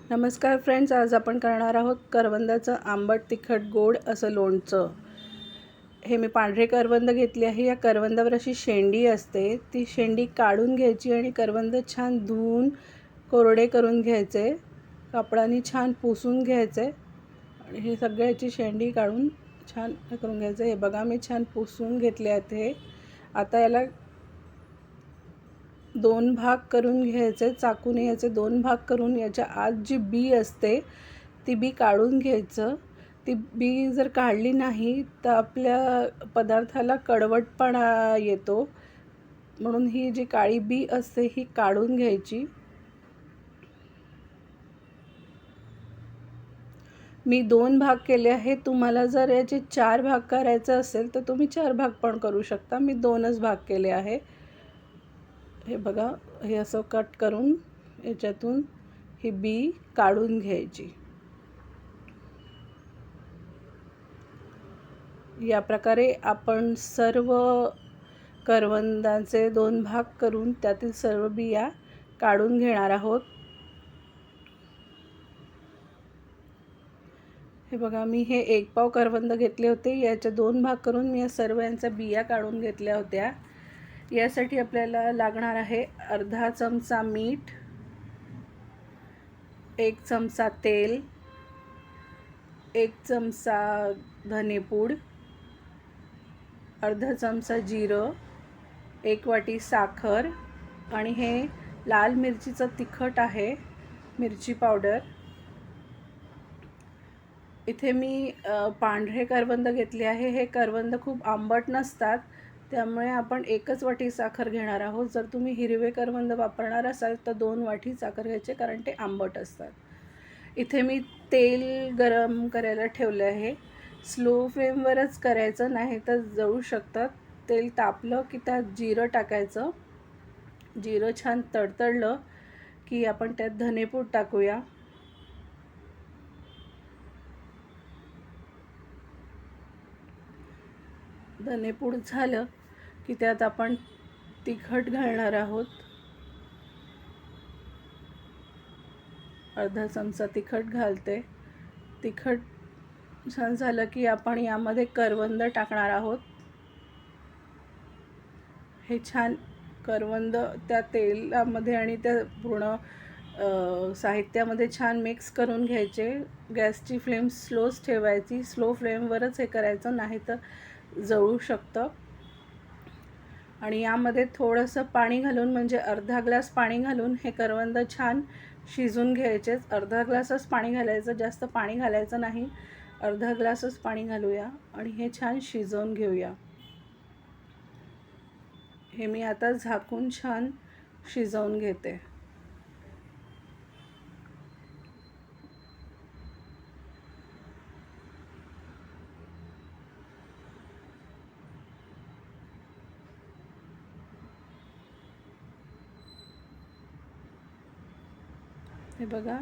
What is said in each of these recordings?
नमस्कार फ्रेंड्स, आज आपण करणार आहोत करवंदाचं आंबट तिखट गोड असं लोणचं। हे मी पांढरे करवंद घेतले आहे। या करवंदावर अशी शेंडी असते, ती शेंडी काढून घ्यायची आणि करवंद छान धुवून कोरडे करून घ्यायचे, कापडाने छान पुसून घ्यायचे आणि हे सगळ्याची शेंडी काढून छान करून घ्यायचं। हे बघा, मी छान पुसून घेतले आहेत। हे आता याला दोन भाग करून घ्यायचे, चाकूने याचे दोन भाग करून याच्या आत जी बी असते ती बी काढून घ्यायचं। ती बी जर काढली नाही तर आपल्या पदार्थाला कडवटपणा येतो, म्हणून ही जी काळी बी असते ही काढून घ्यायची। मी दोन भाग केले आहे। तुम्हाला जर याचे 4 भाग करायचे असेल तर तुम्ही 4 भाग पण करू शकता। मी 2च भाग केले आहे। हे बघा, हे असं कट करून याच्यातून ही बी काढून घ्यायची। या प्रकारे आपण सर्व करवंदाचे 2 भाग करून त्यातील सर्व बिया काढून घेणार आहोत। हे बघा, मी हे 1 पाव करवंद घेतले होते, याचे 2 भाग करून मी या सर्व यांच्या बिया काढून घेतल्या होत्या। यासाठी आपल्याला लागणार आहे अर्धा चमचा मीठ, 1 चमचा तेल, 1 चमचा धनेपूड, अर्धा चमचा जिरं, 1 वाटी साखर आणि हे लाल मिरचीचं तिखट आहे, मिरची पावडर। इथे मी पांढरे करवंद घेतले आहे। हे करवंद खूप आंबट नसतात, त्यामुळे आपण 1च वाटी साखर घेणार आहोत। जर तुम्ही हिरवे करवंद वापरणार असाल तर 2 वाटी साखर घ्यायचे, कारण ते आंबट असतात। इथे मी तेल गरम करायला ठेवले आहे। स्लो फ्लेमवरच करायचं, नाही तर जळू शकतात। तेल तापलं की त्यात जिरं टाकायचं। जिरं छान तडतडलं की आपण त्यात धनेपूड टाकूया। धनेपूड झालं की त्यात आपण तिखट घालणार आहोत। अर्धा चमचा तिखट घालते। तिखट छान झालं की आपण यामध्ये करवंद टाकणार आहोत। हे छान करवंद त्या तेलामध्ये आणि त्या पूर्ण साहित्यामध्ये छान मिक्स करून घ्यायचे। गॅसची फ्लेम स्लोच ठेवायची, स्लो फ्लेमवरच हे करायचं, नाही तर जळू शकतं। आणि यामध्ये थोडंसं पाणी घालून, म्हणजे अर्धा ग्लास पाणी घालून हे करवंद छान शिजून घ्यायचे। अर्धा ग्लासच पाणी घालायचं, जास्त पाणी घालायचं नाही, अर्धा ग्लासच पाणी घालूया आणि हे छान शिजवून घेऊया। हे मी आता झाकून छान शिजवून घेते। हे बघा,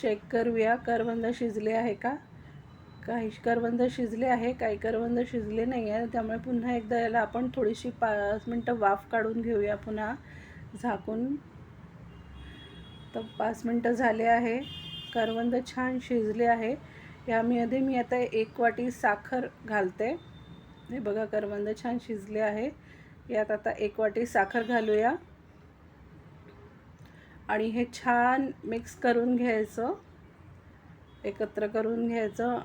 चेक करूया करवंद शिजले आहे का। काही करवंद शिजले आहे, काही करवंद शिजले नाही आहे, त्यामुळे पुन्हा एकदा याला आपण थोडीशी 5 मिनटं वाफ काढून घेऊया पुन्हा झाकून। तर 5 मिनटं झाले आहे, करवंद छान शिजले आहे। यामध्ये मी आता 1 वाटी साखर घालते। हे बघा, करवंद छान शिजले आहे। यात आता 1 वाटी साखर घालूया आणि हे छान मिक्स करून घ्यायचं, एकत्र करून घ्यायचं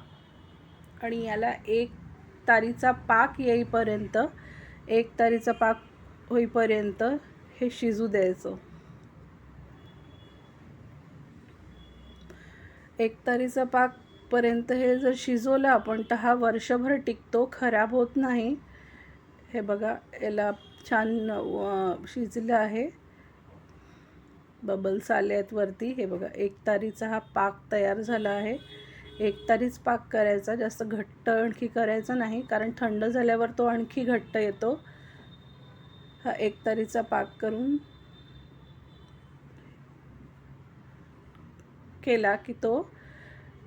आणि याला 1 तारीचा पाक येईपर्यंत, 1 तारीचा पाक होईपर्यंत हे शिजू द्यायचं। 1 तारीचा पाकपर्यंत हे जर शिजवलं आपण तर हा वर्षभर टिकतो, खराब होत नाही। हे बघा, याला छान शिजलं आहे, बबल्स आले आहेत वरती। हे बघा, 1 तारीचा हा पाक तयार झाला आहे। 1 तारीच पाक करायचा, जास्त घट्ट आणखी करायचा नाही, कारण थंड झाल्यावर तो आणखी घट्ट येतो। हा 1 तारीचा पाक करून केला की तो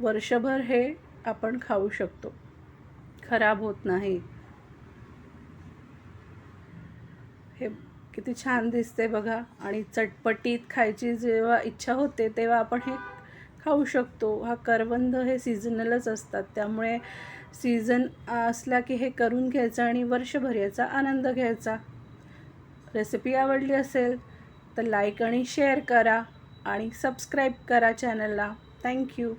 वर्षभर हे आपण खाऊ शकतो, खराब होत नाही। हे किती छान दिसते बघा, आणि चटपटीत खायची जेव्हा इच्छा होते तेव्हा आपण हे खाऊ शकतो. हा करवंद हे सीझनलच असतात, त्यामुळे सीझन असला की हे करून घ्यायचं आणि वर्षभर याचा आनंद घ्यायचा. रेसिपी आवडली असेल तर लाईक आणि शेअर करा आणि सबस्क्राईब करा चॅनलला. थँक्यू.